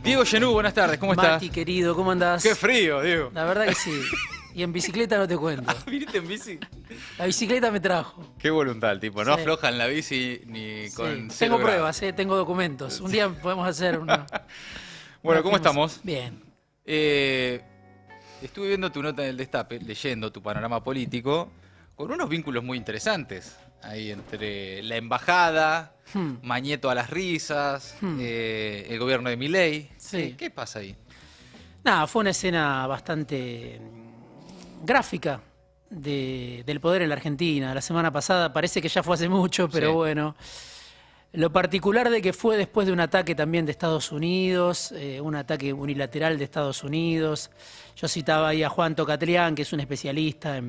Diego Genú, buenas tardes, ¿cómo estás? Mati, querido, ¿cómo andás? Qué frío, Diego. La verdad que sí. Y en bicicleta no te cuento. ¿Viniste en bici? La bicicleta me trajo. Qué voluntad el tipo, no Sí. afloja en la bici ni Sí. con Tengo 0 grados. pruebas, tengo documentos. Un día podemos hacer una... Bueno, una ¿cómo fuimos- estamos? Bien. Estuve viendo tu nota en el Destape, leyendo tu panorama político, con unos vínculos muy interesantes ahí entre la embajada, Mañeto a las risas, el gobierno de Milei. Sí. ¿Qué pasa ahí? Nada, fue una escena bastante gráfica del poder en la Argentina. La semana pasada parece que ya fue hace mucho, pero Sí. bueno. Lo particular de que fue después de un ataque también de Estados Unidos, un ataque unilateral de Estados Unidos. Yo citaba ahí a Juan Tocatrián, que es un especialista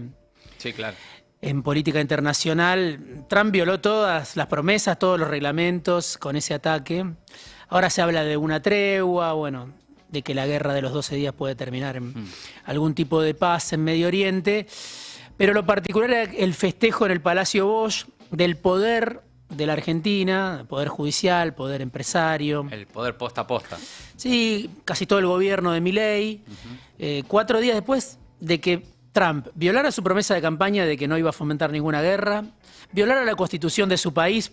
Sí, claro. en política internacional. Trump violó todas las promesas, todos los reglamentos con ese ataque. Ahora se habla de una tregua, bueno, de que la guerra de los 12 días puede terminar en algún tipo de paz en Medio Oriente. Pero lo particular era el festejo en el Palacio Bosch del poder de la Argentina, poder judicial, poder empresario. El poder posta a posta. Sí, casi todo el gobierno de Milei. 4 días después de que Trump violara su promesa de campaña de que no iba a fomentar ninguna guerra, violara la constitución de su país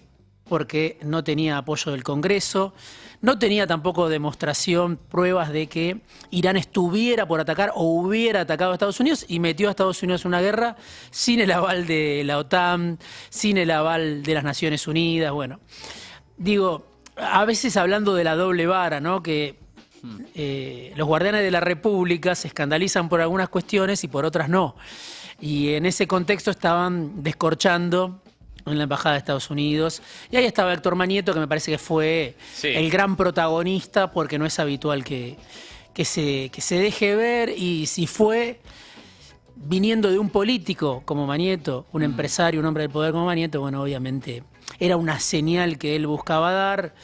porque no tenía apoyo del Congreso, no tenía tampoco demostración, pruebas de que Irán estuviera por atacar o hubiera atacado a Estados Unidos y metió a Estados Unidos en una guerra sin el aval de la OTAN, sin el aval de las Naciones Unidas. Bueno, digo, a veces hablando de la doble vara, ¿no? Que los guardianes de la República se escandalizan por algunas cuestiones y por otras no. Y en ese contexto estaban descorchando en la Embajada de Estados Unidos. Y ahí estaba Héctor Mañeto, que me parece que fue Sí. el gran protagonista, porque no es habitual que se deje ver. Y si fue viniendo de un político como Mañeto, un empresario, un hombre del poder como Mañeto, bueno, obviamente era una señal que él buscaba dar.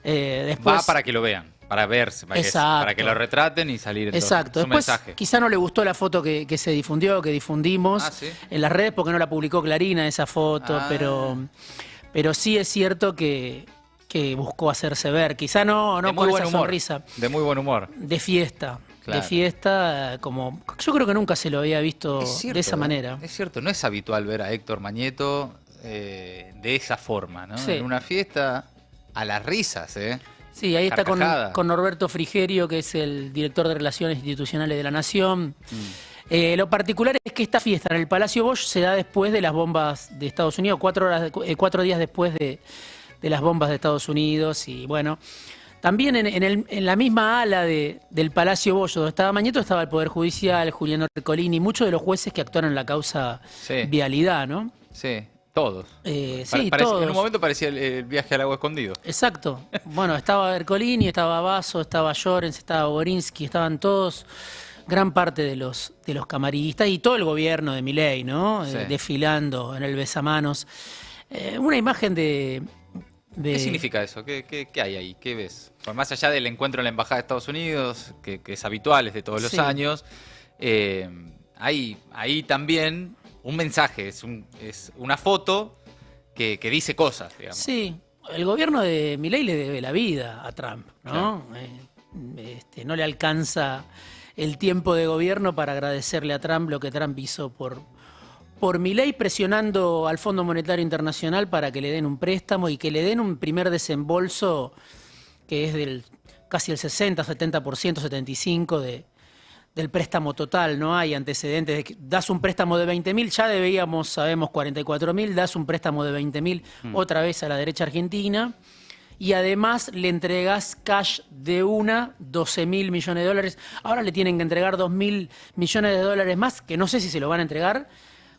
Después, Va para que lo vean, para verse, para Exacto. que lo retraten y salir entonces. exacto. Su Después, mensaje. quizá no le gustó la foto que se difundió, que difundimos Ah, ¿sí? en las redes, porque no la publicó Clarina esa foto, Ah. pero sí es cierto que buscó hacerse ver. Quizá no De muy con buen esa humor. sonrisa. De muy buen humor. De fiesta. Claro. De fiesta, como yo creo que nunca se lo había visto Es cierto, de esa manera. Es cierto, no es habitual ver a Héctor Mañeto de esa forma, ¿no? Sí. En una fiesta a las risas, ¿eh? Sí, ahí está Carcajada. con Norberto Frigerio, que es el director de Relaciones Institucionales de la Nación. Lo particular es que esta fiesta en el Palacio Bosch se da después de las bombas de Estados Unidos, 4 días después de las bombas de Estados Unidos. Y bueno, también en la misma ala del Palacio Bosch, donde estaba Mañeto, estaba el Poder Judicial, Juliano Ercolini, muchos de los jueces que actuaron en la causa Sí. Vialidad, ¿no? Sí, todos. Sí, En un todos. momento parecía el viaje al agua escondido. Exacto. Bueno, estaba Ercolini, estaba Basso, estaba Llorens, estaba Borinsky, estaban todos, gran parte de los camaristas y todo el gobierno de Milei, ¿no? Sí. Desfilando en el besamanos. Una imagen de... ¿Qué significa eso? ¿Qué hay ahí? ¿Qué ves? Por más allá del encuentro en la Embajada de Estados Unidos, que es habitual, es de todos los Sí. años, hay ahí también un mensaje, es una foto que dice cosas, digamos. Sí, el gobierno de Milei le debe la vida a Trump, ¿no? No le alcanza el tiempo de gobierno para agradecerle a Trump lo que Trump hizo por Milei, presionando al Fondo Monetario Internacional para que le den un préstamo y que le den un primer desembolso que es del casi el 60, 70%, 75% del préstamo total. No hay antecedentes de que das un préstamo de 20.000, ya debíamos, sabemos, 44.000, das un préstamo de 20.000 otra vez a la derecha argentina y además le entregas cash de 12.000 millones de dólares. Ahora le tienen que entregar 2.000 millones de dólares más, que no sé si se lo van a entregar,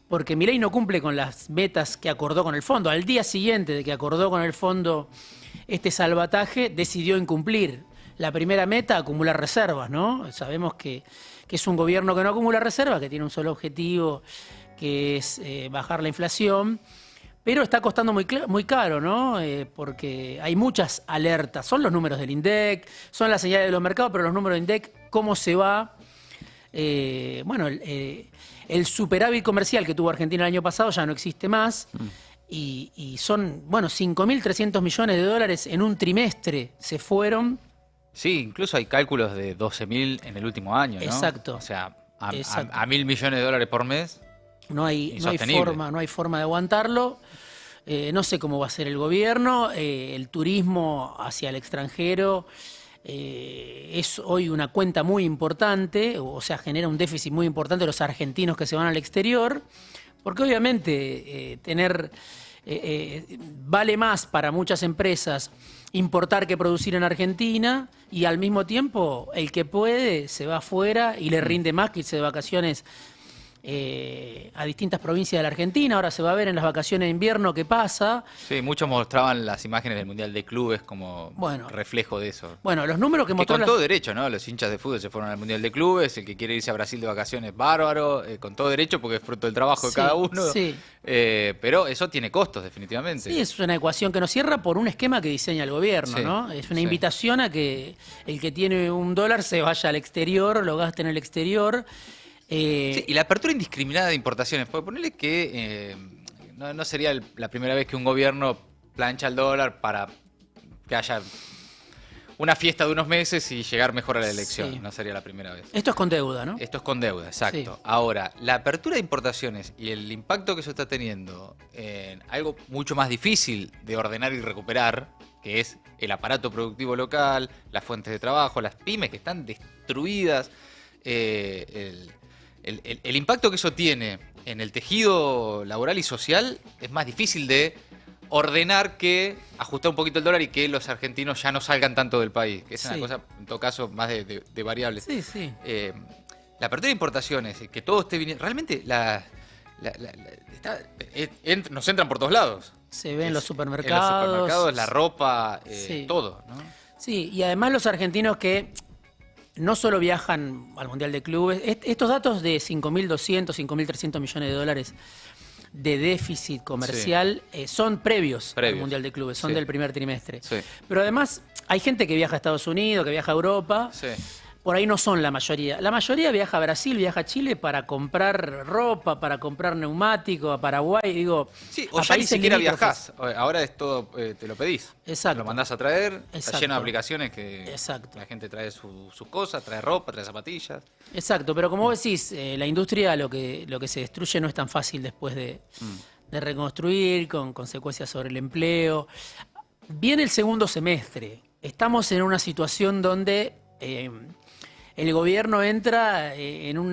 porque Milei no cumple con las metas que acordó con el fondo. Al día siguiente de que acordó con el fondo este salvataje, decidió incumplir. La primera meta, acumular reservas, ¿no? Sabemos que es un gobierno que no acumula reservas, que tiene un solo objetivo, que es bajar la inflación, pero está costando muy caro, ¿no? Porque hay muchas alertas. Son los números del INDEC, son las señales de los mercados, pero los números del INDEC, ¿cómo se va? Bueno, el superávit comercial que tuvo Argentina el año pasado ya no existe más. Y son, bueno, 5.300 millones de dólares en un trimestre se fueron Sí, incluso hay cálculos de 12.000 en el último año, ¿no? Exacto. O sea, Exacto. a 1.000 millones de dólares por mes, No hay insostenible. no hay forma de aguantarlo. No sé cómo va a ser el gobierno. El turismo hacia el extranjero es hoy una cuenta muy importante, o sea, genera un déficit muy importante de los argentinos que se van al exterior, porque obviamente vale más para muchas empresas importar que producir en Argentina, y al mismo tiempo el que puede se va afuera y le rinde más que irse de vacaciones a distintas provincias de la Argentina. Ahora se va a ver en las vacaciones de invierno qué pasa. Sí, muchos mostraban las imágenes del Mundial de Clubes como Bueno, reflejo de eso. bueno, los números que Que mostró con todo derecho, ¿no? Los hinchas de fútbol se fueron al Mundial de Clubes, el que quiere irse a Brasil de vacaciones, bárbaro, con todo derecho porque es fruto del trabajo de Sí, cada uno. sí. Pero eso tiene costos, definitivamente. Sí, es una ecuación que no cierra por un esquema que diseña el gobierno, Sí, ¿no? Es una sí. invitación a que el que tiene $1 se vaya al exterior, lo gaste en el exterior. Sí, y la apertura indiscriminada de importaciones, porque ponerle que no sería la primera vez que un gobierno plancha el dólar para que haya una fiesta de unos meses y llegar mejor a la elección. Sí. No sería la primera vez. Esto es con deuda, ¿no? Esto es con deuda, exacto. Sí. Ahora, la apertura de importaciones y el impacto que eso está teniendo en algo mucho más difícil de ordenar y recuperar, que es el aparato productivo local, las fuentes de trabajo, las pymes que están destruidas, el impacto que eso tiene en el tejido laboral y social es más difícil de ordenar que ajustar un poquito el dólar y que los argentinos ya no salgan tanto del país, que es una Sí. cosa, en todo caso, más de variables. Sí, sí. La apertura de importaciones, que todo esté viniendo, realmente nos entran por todos lados. Se ve en los En supermercados. los supermercados, la ropa, Sí. todo, ¿no? Sí, y además los argentinos que no solo viajan al Mundial de Clubes, estos datos de 5.200, 5.300 millones de dólares de déficit comercial son previos al Mundial de Clubes, son Sí. del primer trimestre. Sí. Pero además hay gente que viaja a Estados Unidos, que viaja a Europa. Sí. Por ahí no son la mayoría. La mayoría viaja a Brasil, viaja a Chile para comprar ropa, para comprar neumáticos, a Paraguay, digo, Sí, a o ya ni países siquiera limítrofes. viajás. Ahora es todo, te lo pedís. Exacto. Lo mandás a traer, está Exacto. lleno de aplicaciones que Exacto. la gente trae sus cosas, trae ropa, trae zapatillas. Exacto, pero como vos decís, la industria lo que se destruye no es tan fácil después de reconstruir, con consecuencias sobre el empleo. Viene el segundo semestre. Estamos en una situación donde el gobierno entra en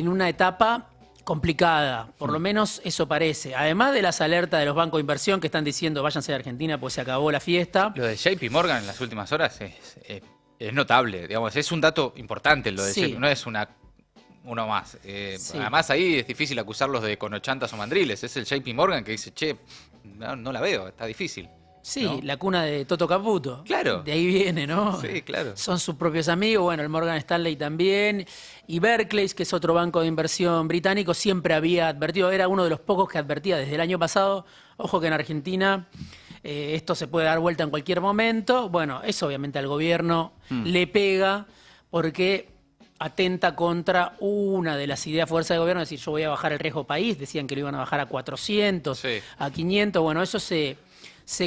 una etapa complicada, por lo menos eso parece. Además de las alertas de los bancos de inversión que están diciendo váyanse de Argentina pues se acabó la fiesta. Lo de JP Morgan en las últimas horas es notable, digamos, es un dato importante lo de Sí. JP, no es uno más. Sí. Además ahí es difícil acusarlos de conochantas o mandriles, es el JP Morgan que dice, che, no la veo, está difícil. Sí, ¿no? la cuna de Toto Caputo. Claro. De ahí viene, ¿no? Sí, claro. Son sus propios amigos, bueno, el Morgan Stanley también. Y Barclays, que es otro banco de inversión británico, siempre había advertido, era uno de los pocos que advertía desde el año pasado, ojo que en Argentina esto se puede dar vuelta en cualquier momento. Bueno, eso obviamente al gobierno le pega porque atenta contra una de las ideas fuerza de gobierno, es decir, yo voy a bajar el riesgo país, decían que lo iban a bajar a 400, Sí. a 500, bueno, eso se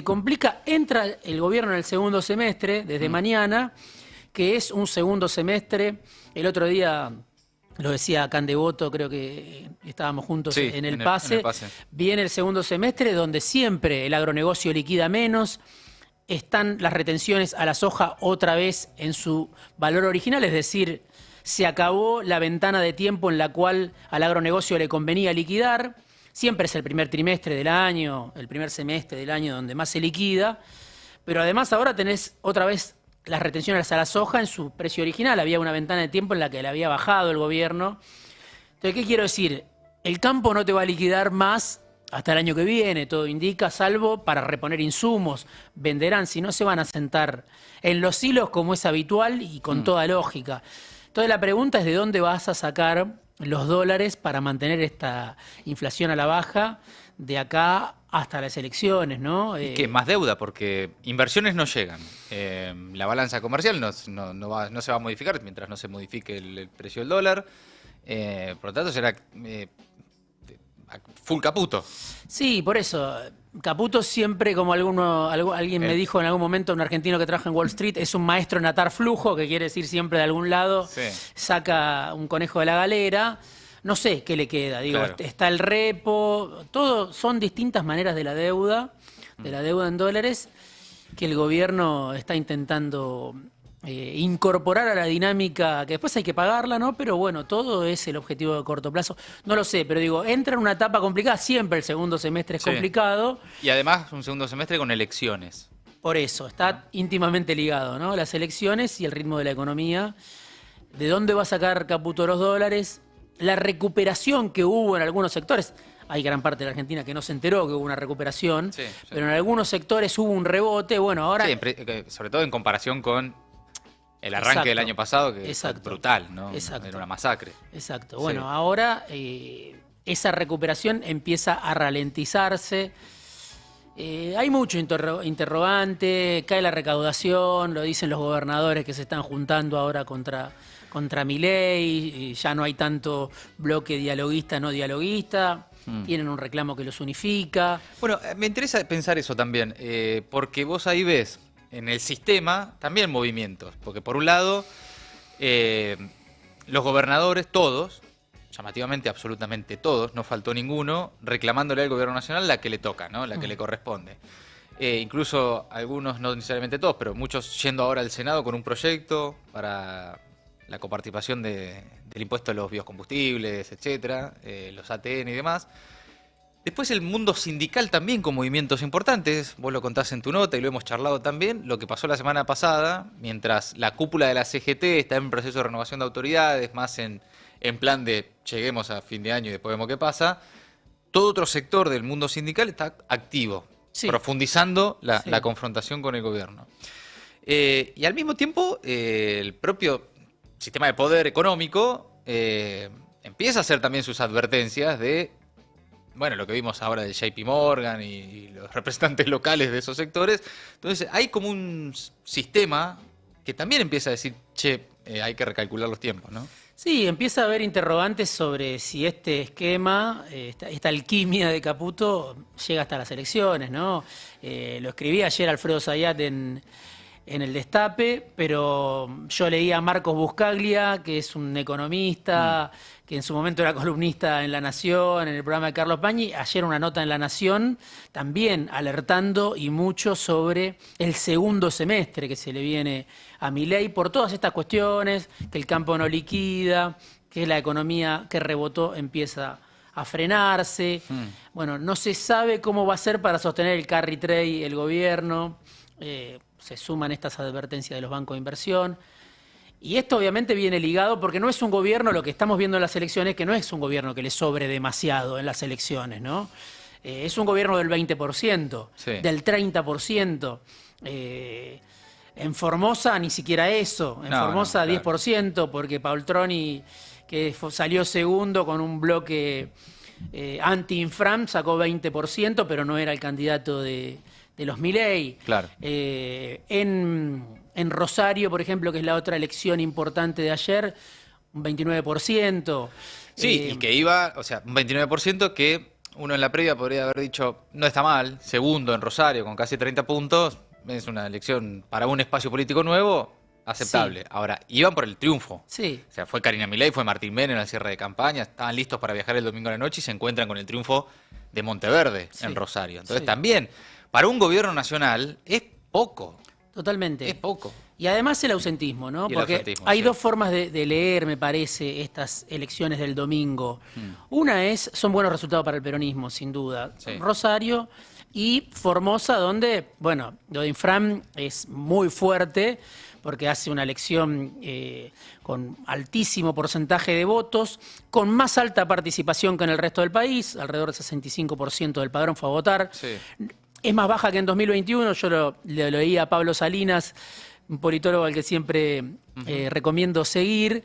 complica. Entra el gobierno en el segundo semestre, desde mañana, que es un segundo semestre. El otro día, lo decía Candevoto, creo que estábamos juntos Sí, en el en el pase. pase. Viene el segundo semestre donde siempre el agronegocio liquida menos. Están las retenciones a la soja otra vez en su valor original, es decir, se acabó la ventana de tiempo en la cual al agronegocio le convenía liquidar. Siempre es el primer trimestre del año, el primer semestre del año donde más se liquida, pero además ahora tenés otra vez las retenciones a la soja en su precio original. Había una ventana de tiempo en la que le había bajado el gobierno. Entonces, ¿qué quiero decir? El campo no te va a liquidar más hasta el año que viene, todo indica, salvo para reponer insumos. Venderán, si no se van a sentar en los hilos como es habitual y con toda lógica. Entonces la pregunta es de dónde vas a sacar los dólares para mantener esta inflación a la baja de acá hasta las elecciones, ¿no? ¿Y qué? Más deuda, porque inversiones no llegan. La balanza comercial no se va a modificar mientras no se modifique el precio del dólar. Por lo tanto, será full Caputo. Sí, por eso. Caputo siempre, como alguien me dijo en algún momento, un argentino que trabaja en Wall Street, es un maestro en atar flujo, que quiere decir siempre de algún lado, saca un conejo de la galera. No sé qué le queda. Digo, está el repo, todo son distintas maneras de la deuda en dólares, que el gobierno está intentando incorporar a la dinámica, que después hay que pagarla, ¿no? Pero bueno, todo es el objetivo de corto plazo. No lo sé, pero digo, entra en una etapa complicada, siempre el segundo semestre es complicado. Y además un segundo semestre con elecciones. Por eso, está íntimamente ligado, ¿no? Las elecciones y el ritmo de la economía. ¿De dónde va a sacar Caputo los dólares? La recuperación que hubo en algunos sectores. Hay gran parte de la Argentina que no se enteró que hubo una recuperación, pero en algunos sectores hubo un rebote. Bueno, ahora... Sí, sobre todo en comparación con el arranque del año pasado, que fue brutal, ¿no? Era una masacre. Exacto. Bueno, ahora esa recuperación empieza a ralentizarse. Hay mucho interrogante, cae la recaudación, lo dicen los gobernadores que se están juntando ahora contra Milei, ya no hay tanto bloque dialoguista, no dialoguista, tienen un reclamo que los unifica. Bueno, me interesa pensar eso también, porque vos ahí ves en el sistema también movimientos, porque por un lado los gobernadores, todos, llamativamente absolutamente todos, no faltó ninguno, reclamándole al gobierno nacional la que le toca, ¿no? La que le corresponde. Incluso algunos, no necesariamente todos, pero muchos yendo ahora al Senado con un proyecto para la coparticipación del impuesto a los biocombustibles, etcétera, los ATN y demás. Después el mundo sindical también con movimientos importantes, vos lo contás en tu nota y lo hemos charlado también, lo que pasó la semana pasada, mientras la cúpula de la CGT está en proceso de renovación de autoridades, más en plan de lleguemos a fin de año y después vemos qué pasa, todo otro sector del mundo sindical está activo, profundizando la confrontación con el gobierno. Y al mismo tiempo, el propio sistema de poder económico empieza a hacer también sus advertencias de, bueno, lo que vimos ahora del JP Morgan y los representantes locales de esos sectores. Entonces hay como un sistema que también empieza a decir, che, hay que recalcular los tiempos, ¿no? Sí, empieza a haber interrogantes sobre si este esquema, esta alquimia de Caputo llega hasta las elecciones, ¿no? Lo escribí ayer Alfredo Zayat en el Destape, pero yo leía a Marcos Buscaglia, que es un economista, que en su momento era columnista en La Nación, en el programa de Carlos Pañi, ayer una nota en La Nación, también alertando y mucho sobre el segundo semestre que se le viene a Milei por todas estas cuestiones, que el campo no liquida, que la economía que rebotó empieza a frenarse. Bueno, no se sabe cómo va a ser para sostener el carry trade el gobierno. Se suman estas advertencias de los bancos de inversión. Y esto obviamente viene ligado porque no es un gobierno, lo que estamos viendo en las elecciones, que no es un gobierno que le sobre demasiado en las elecciones, ¿no? Es un gobierno del 20%, del 30%. En Formosa ni siquiera eso, en Formosa 10%, porque Paultroni, que salió segundo con un bloque anti-infram, sacó 20%, pero no era el candidato de los Milei. Claro. En Rosario, por ejemplo, que es la otra elección importante de ayer, un 29%. Sí, y que iba, o sea, un 29% que uno en la previa podría haber dicho, no está mal, segundo en Rosario con casi 30 puntos, es una elección para un espacio político nuevo, aceptable. Ahora, iban por el triunfo. Sí. O sea, fue Karina Milei, fue Martín Menem en el cierre de campaña, estaban listos para viajar el domingo a la noche y se encuentran con el triunfo de Monteverde en Rosario. Entonces también, para un gobierno nacional, es poco. Totalmente. Es poco. Y además el ausentismo, ¿no? Porque hay dos formas de leer, me parece, estas elecciones del domingo. Una son buenos resultados para el peronismo, sin duda. Rosario y Formosa, donde, bueno, lo de Infram es muy fuerte, porque hace una elección con altísimo porcentaje de votos, con más alta participación que en el resto del país, alrededor del 65% del padrón fue a votar. Es más baja que en 2021, yo le leí a Pablo Salinas, un politólogo al que siempre recomiendo seguir.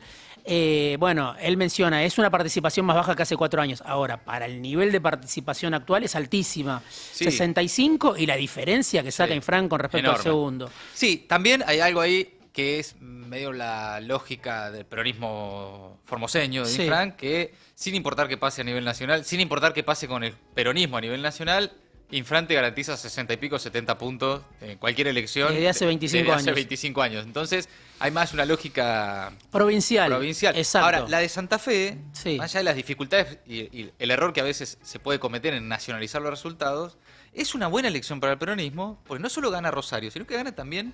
Bueno, él menciona, es una participación más baja que hace 4 años. Ahora, para el nivel de participación actual es altísima. 65 y la diferencia que saca Infran con respecto al segundo. Sí, también hay algo ahí que es medio la lógica del peronismo formoseño de Sí. Infran, que sin importar que pase a nivel nacional, sin importar que pase con el peronismo a nivel nacional, Infran te garantiza 60 y pico, 70 puntos en cualquier elección. Desde hace 25 desde hace años. 25 años. Entonces, hay más una lógica Provincial. provincial. Exacto. Ahora, la de Santa Fe, Sí. más allá de las dificultades y el error que a veces se puede cometer en nacionalizar los resultados, es una buena elección para el peronismo, porque no solo gana Rosario, sino que gana también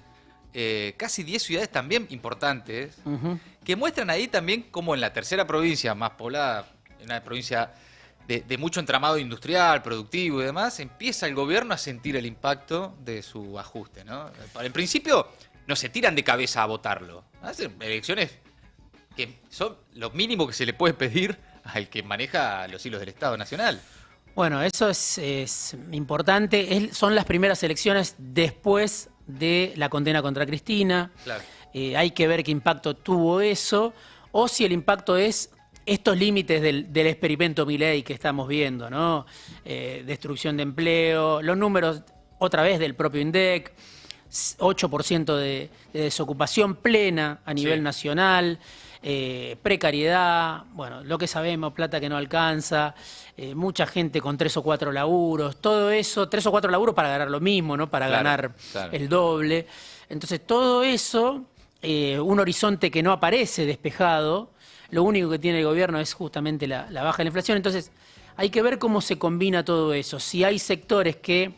casi 10 ciudades también importantes, Ujú. que muestran ahí también como en la tercera provincia más poblada, en una provincia de mucho entramado industrial, productivo y demás, empieza el gobierno a sentir el impacto de su ajuste, ¿no? En principio no se tiran de cabeza a votarlo. Hacen elecciones que son lo mínimo que se le puede pedir al que maneja los hilos del Estado Nacional. Bueno, eso es importante. Son las primeras elecciones después de la condena contra Cristina. Claro. Hay que ver qué impacto tuvo eso, o si el impacto es estos límites del experimento Milei que estamos viendo, ¿no? Destrucción de empleo, los números otra vez del propio INDEC, 8% de desocupación plena a nivel Sí. nacional, precariedad, bueno, lo que sabemos, plata que no alcanza, mucha gente con 3 o 4 laburos, todo eso, 3 o 4 laburos para ganar lo mismo, ¿no? Para Claro, ganar claro. el doble. Entonces, todo eso, un horizonte que no aparece despejado, lo único que tiene el gobierno es justamente la baja de la inflación. Entonces, hay que ver cómo se combina todo eso. Si hay sectores que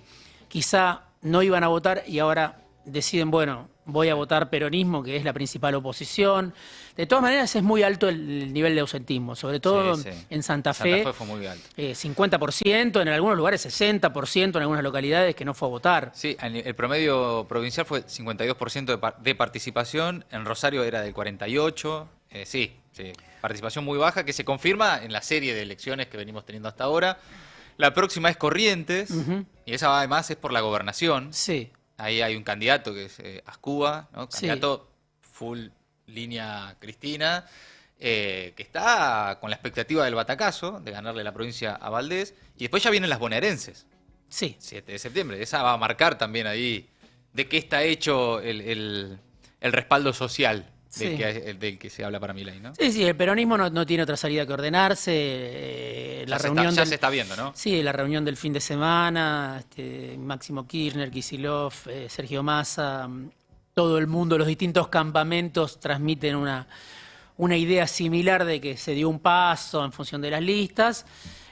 quizá no iban a votar y ahora deciden, bueno, voy a votar peronismo, que es la principal oposición. De todas maneras, es muy alto el nivel de ausentismo, sobre todo Sí, sí. en Santa Fe. Santa Fe fue muy alto. 50%, en algunos lugares 60%, en algunas localidades que no fue a votar. Sí, el promedio provincial fue 52% de participación, en Rosario era del 48%, sí, participación muy baja que se confirma en la serie de elecciones que venimos teniendo hasta ahora. La próxima es Corrientes, Ujú. y esa además es por la gobernación. Sí, Ahí hay un candidato que es Ascúa, ¿no? Sí. Candidato full línea Cristina, que está con la expectativa del batacazo, de ganarle la provincia a Valdés, y después ya vienen las bonaerenses. sí. 7 de septiembre. Esa va a marcar también ahí de qué está hecho el respaldo social Sí. del que se habla para Milei, ¿no? Sí, sí, el peronismo no tiene otra salida que ordenarse. La reunión Ya del- se está viendo, ¿no? Sí, la reunión del fin de semana, Máximo Kirchner, Kicillof, Sergio Massa, todo el mundo, los distintos campamentos transmiten una idea similar de que se dio un paso en función de las listas.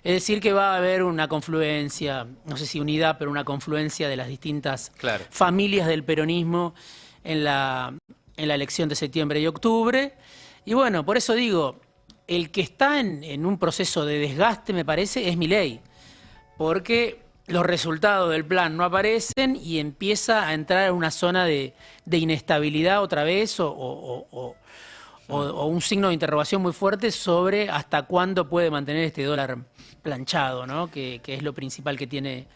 Es decir, que va a haber una confluencia, no sé si unidad, pero una confluencia de las distintas Claro. familias del peronismo en la elección de septiembre y octubre. Y bueno, por eso digo, el que está en un proceso de desgaste, me parece, es Milei, porque los resultados del plan no aparecen y empieza a entrar en una zona de inestabilidad otra vez o un signo de interrogación muy fuerte sobre hasta cuándo puede mantener este dólar planchado, ¿no? Que es lo principal que tiene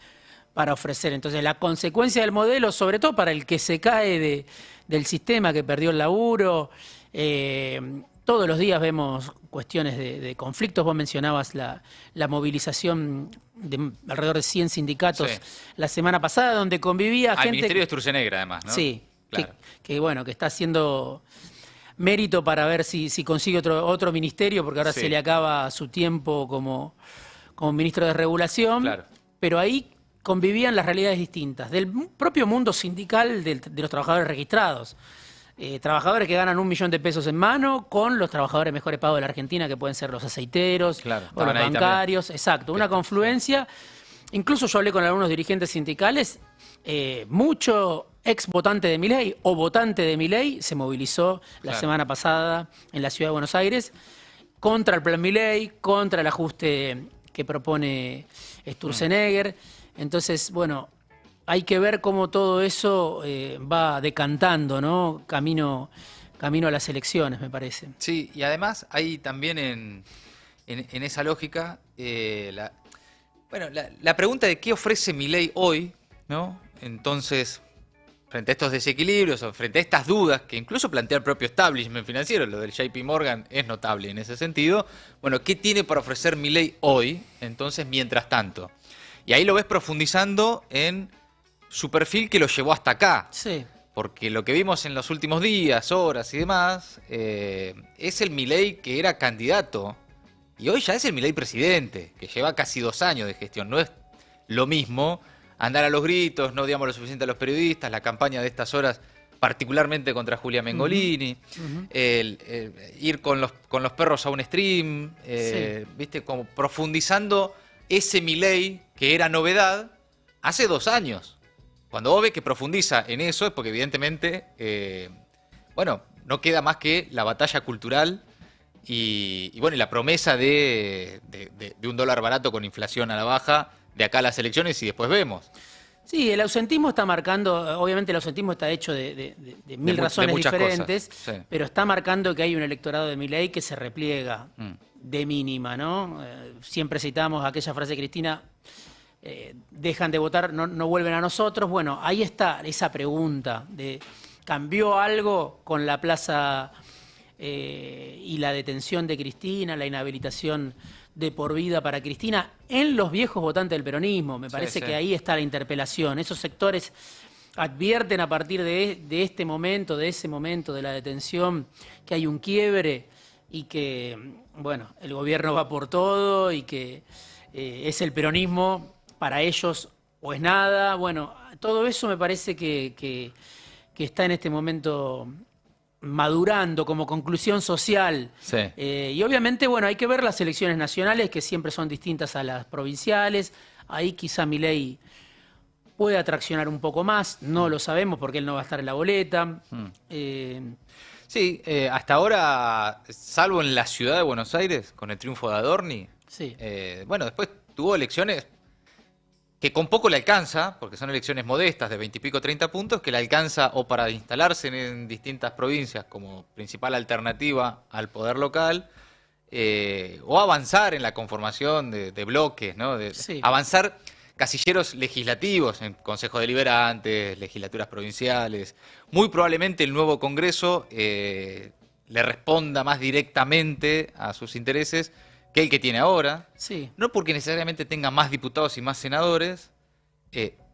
para ofrecer. Entonces, la consecuencia del modelo, sobre todo para el que se cae del sistema, que perdió el laburo, todos los días vemos cuestiones de conflictos. Vos mencionabas la movilización de alrededor de 100 sindicatos Sí. la semana pasada, donde convivía Al gente... Ministerio de Sturzenegger, además, ¿no? Sí, Claro. que bueno, que está haciendo mérito para ver si consigue otro ministerio, porque ahora Sí. se le acaba su tiempo como ministro de Regulación. Claro. Pero ahí convivían las realidades distintas, del propio mundo sindical de los trabajadores registrados. Trabajadores que ganan 1 millón de pesos en mano con los trabajadores mejores pagos de la Argentina, que pueden ser los aceiteros Claro, o los estaban ahí también. bancarios. Exacto, una confluencia. Incluso yo hablé con algunos dirigentes sindicales, mucho ex votante de Milei o votante de Milei se movilizó la Claro. semana pasada en la Ciudad de Buenos Aires contra el plan Milei, contra el ajuste que propone Sturzenegger. Entonces, bueno, hay que ver cómo todo eso va decantando, ¿no? Camino a las elecciones, me parece. Sí, y además hay también en esa lógica la pregunta de qué ofrece Milei hoy, ¿no? Entonces, frente a estos desequilibrios o frente a estas dudas que incluso plantea el propio establishment financiero, lo del JP Morgan es notable en ese sentido, bueno, ¿qué tiene para ofrecer Milei hoy? Entonces, mientras tanto. Y ahí lo ves profundizando en su perfil que lo llevó hasta acá. Sí. porque lo que vimos en los últimos días, horas y demás, es el Milei que era candidato y hoy ya es el Milei presidente, que lleva casi 2 años de gestión. No es lo mismo andar a los gritos, no digamos lo suficiente a los periodistas, la campaña de estas horas, particularmente contra Julia Mengolini, ir con los perros a un stream, ¿viste? Como profundizando ese Milei que era novedad hace 2 años. Cuando vos ves que profundiza en eso es porque evidentemente, bueno, no queda más que la batalla cultural y bueno, y la promesa de un dólar barato con inflación a la baja de acá a las elecciones y después vemos. Sí, el ausentismo está marcando, obviamente el ausentismo está hecho de mil razones diferentes, sí, pero está marcando que hay un electorado de Milei que se repliega de mínima, ¿no? Siempre citamos aquella frase de Cristina, dejan de votar, no vuelven a nosotros. Bueno, ahí está esa pregunta de ¿cambió algo con la plaza y la detención de Cristina, la inhabilitación de por vida para Cristina en los viejos votantes del peronismo? Me parece que ahí está la interpelación. Esos sectores advierten a partir de este momento, de ese momento de la detención, que hay un quiebre y que, bueno, el gobierno va por todo y que es el peronismo para ellos o es nada. Bueno, todo eso me parece que está en este momento madurando como conclusión social. Sí. Y obviamente, bueno, hay que ver las elecciones nacionales, que siempre son distintas a las provinciales. Ahí quizá Milei puede atraccionar un poco más, no lo sabemos porque él no va a estar en la boleta. Sí, hasta ahora, salvo en la ciudad de Buenos Aires, con el triunfo de Adorni, sí. Bueno, después tuvo elecciones que con poco le alcanza, porque son elecciones modestas de 20 y pico, 30 puntos, que le alcanza o para instalarse en distintas provincias como principal alternativa al poder local, o avanzar en la conformación de bloques, ¿no? Sí. Avanzar casilleros legislativos en consejos deliberantes, legislaturas provinciales. Muy probablemente el nuevo Congreso le responda más directamente a sus intereses que el que tiene ahora, sí. No porque necesariamente tenga más diputados y más senadores,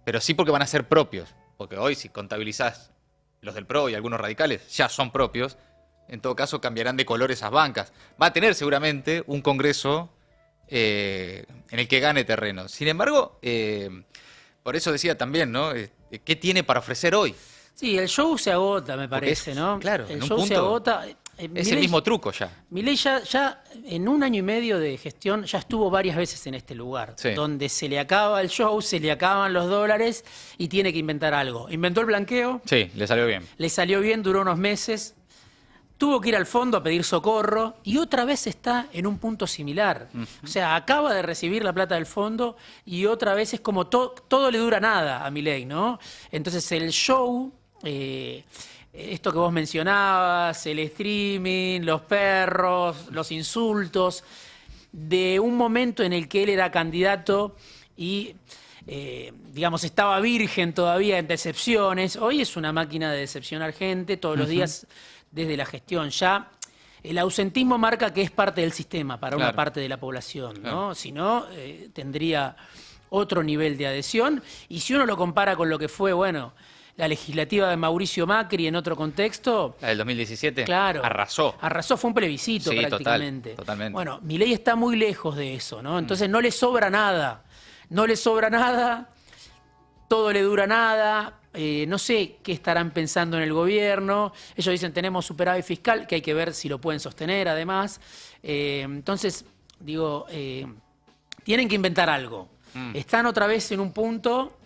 pero sí porque van a ser propios, porque hoy si contabilizás los del PRO y algunos radicales ya son propios, en todo caso cambiarán de color esas bancas. Va a tener seguramente un Congreso en el que gane terreno. Sin embargo, por eso decía también, ¿no? ¿Qué tiene para ofrecer hoy? Sí, el show se agota, me parece, ¿no? Claro, el show se agota. Es Milei, el mismo truco ya. Milei ya en 1 año y medio de gestión ya estuvo varias veces en este lugar, sí. Donde se le acaba el show, se le acaban los dólares y tiene que inventar algo. Inventó el blanqueo. Sí, le salió bien. Le salió bien, duró unos meses. Tuvo que ir al fondo a pedir socorro y otra vez está en un punto similar. O sea, acaba de recibir la plata del fondo y otra vez es como todo le dura nada a Milei, ¿no? Entonces el show... esto que vos mencionabas, el streaming, los perros, los insultos, de un momento en el que él era candidato y, digamos, estaba virgen todavía en decepciones. Hoy es una máquina de decepcionar gente todos los días desde la gestión. Ya el ausentismo marca que es parte del sistema para una parte de la población, ¿no? Claro. Si no, tendría otro nivel de adhesión. Y si uno lo compara con lo que fue, bueno... La legislativa de Mauricio Macri en otro contexto. La del 2017. Claro. Arrasó. Arrasó, fue un plebiscito prácticamente. Totalmente. Bueno, Milei está muy lejos de eso, ¿no? Entonces no le sobra nada. No le sobra nada, todo le dura nada. No sé qué estarán pensando en el gobierno. Ellos dicen tenemos superávit fiscal, que hay que ver si lo pueden sostener además. Entonces, digo, tienen que inventar algo. Están otra vez en un punto...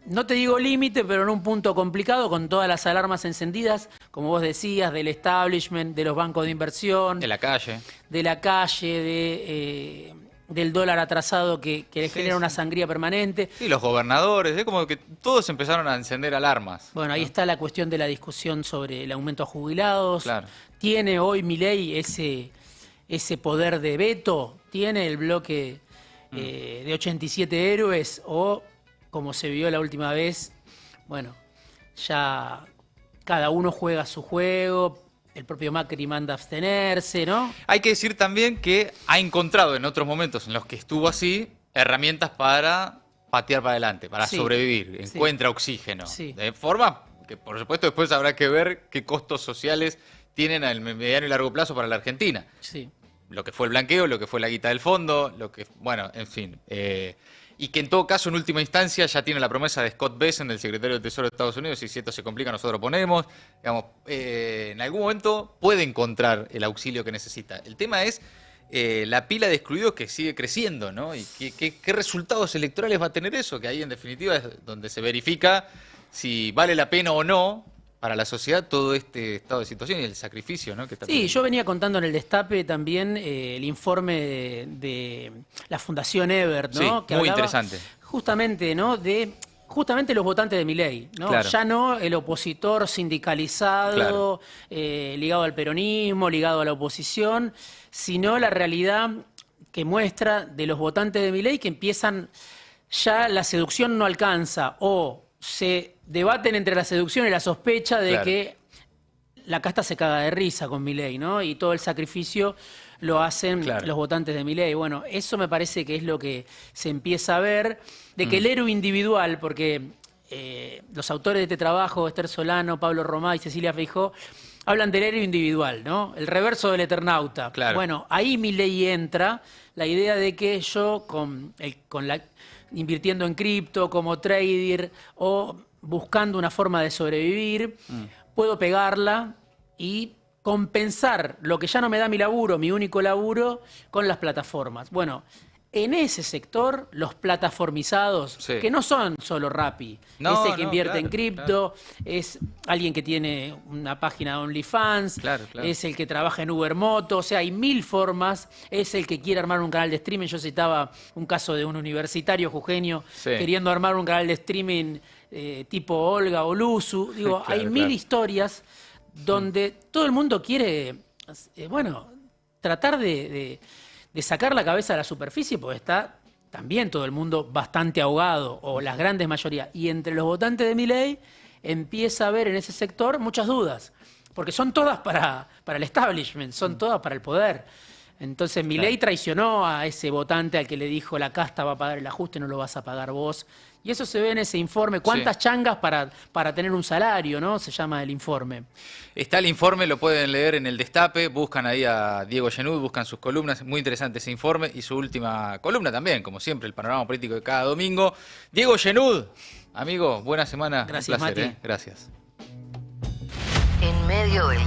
No te digo límite, pero en un punto complicado, con todas las alarmas encendidas, como vos decías, del establishment, de los bancos de inversión. De la calle. De la calle, del dólar atrasado que le genera una sangría permanente. Y los gobernadores, como que todos empezaron a encender alarmas. Bueno, ahí está la cuestión de la discusión sobre el aumento a jubilados. Claro. ¿Tiene hoy Milei ese poder de veto? ¿Tiene el bloque de 87 héroes o... como se vio la última vez, bueno, ya cada uno juega su juego, el propio Macri manda a abstenerse, ¿no? Hay que decir también que ha encontrado en otros momentos en los que estuvo así, herramientas para patear para adelante, para sobrevivir, encuentra oxígeno, de forma que por supuesto después habrá que ver qué costos sociales tienen al mediano y largo plazo para la Argentina. Sí. Lo que fue el blanqueo, lo que fue la guita del fondo, bueno, en fin. Y que en todo caso, en última instancia, ya tiene la promesa de Scott Bessent, el secretario del Tesoro de Estados Unidos, y si esto se complica, nosotros ponemos. Digamos, en algún momento puede encontrar el auxilio que necesita. El tema es la pila de excluidos que sigue creciendo, ¿no? Y qué resultados electorales va a tener eso, que ahí en definitiva es donde se verifica si vale la pena o no para la sociedad todo este estado de situación y el sacrificio, ¿no? Que está teniendo. Yo venía contando en el Destape también el informe de la Fundación Ebert, ¿no? Sí, que muy hablaba interesante. justamente, ¿no? de los votantes de Milei, ¿no? Claro. Ya no el opositor sindicalizado, ligado al peronismo, ligado a la oposición, sino la realidad que muestra de los votantes de Milei que empiezan, ya la seducción no alcanza, o se debaten entre la seducción y la sospecha de que la casta se caga de risa con Milei, ¿no? Y todo el sacrificio lo hacen los votantes de Milei. Bueno, eso me parece que es lo que se empieza a ver, de que el héroe individual, porque los autores de este trabajo, Esther Solano, Pablo Romá y Cecilia Feijó, hablan del héroe individual, ¿no? El reverso del Eternauta. Claro. Bueno, ahí Milei entra la idea de que yo invirtiendo en cripto, como trader o buscando una forma de sobrevivir, puedo pegarla y compensar lo que ya no me da mi laburo, mi único laburo, con las plataformas. Bueno, en ese sector, los plataformizados, que no son solo Rappi, ese que invierte en cripto, es alguien que tiene una página de OnlyFans, es el que trabaja en Uber Moto, o sea, hay 1000 formas, es el que quiere armar un canal de streaming. Yo citaba un caso de un universitario jujeño queriendo armar un canal de streaming tipo Olga o Luzu. Digo, hay 1000 historias donde todo el mundo quiere, tratar de sacar la cabeza de la superficie, porque está también todo el mundo bastante ahogado, o las grandes mayorías. Y entre los votantes de Milei empieza a haber en ese sector muchas dudas, porque son todas para el establishment, son todas para el poder. Entonces Milei traicionó a ese votante al que le dijo la casta va a pagar el ajuste, no lo vas a pagar vos. Y eso se ve en ese informe. ¿Cuántas changas para tener un salario, ¿no? Se llama el informe. Está el informe, lo pueden leer en el Destape, buscan ahí a Diego Genud, buscan sus columnas, muy interesante ese informe y su última columna también, como siempre, el panorama político de cada domingo. Diego Genud, amigo, buena semana. Gracias, un placer, Mati. Gracias. En medio del